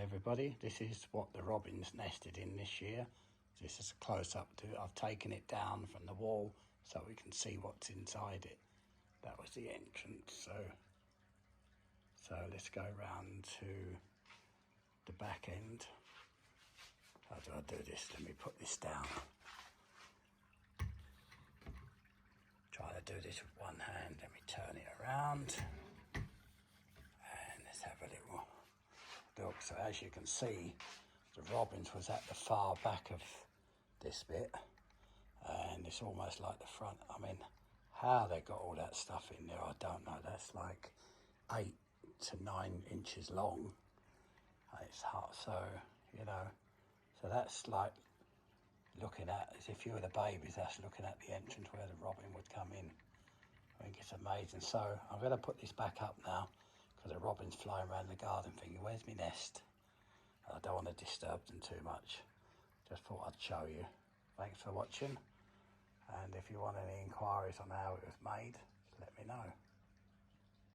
everybody, this is what the robins nested in this year. This is a close-up to it. I've taken it down from the wall so we can see what's inside it. That was the entrance, so let's go round to the back end. How do I do this? Let me put this down. Try to do this with one hand. Let me turn it around. And let's have a little look. So as you can see, the robins was at the far back of this bit. And it's almost like the front. I mean, how they got all that stuff in there, I don't know. That's like 8 to 9 inches long. It's hot, so, you know. So that's like looking at, as if you were the babies, that's looking at the entrance where the robin would come in. I think it's amazing. So I'm going to put this back up now because the robin's flying around the garden thinking, where's my nest? I don't want to disturb them too much. Just thought I'd show you. Thanks for watching. And if you want any inquiries on how it was made, let me know.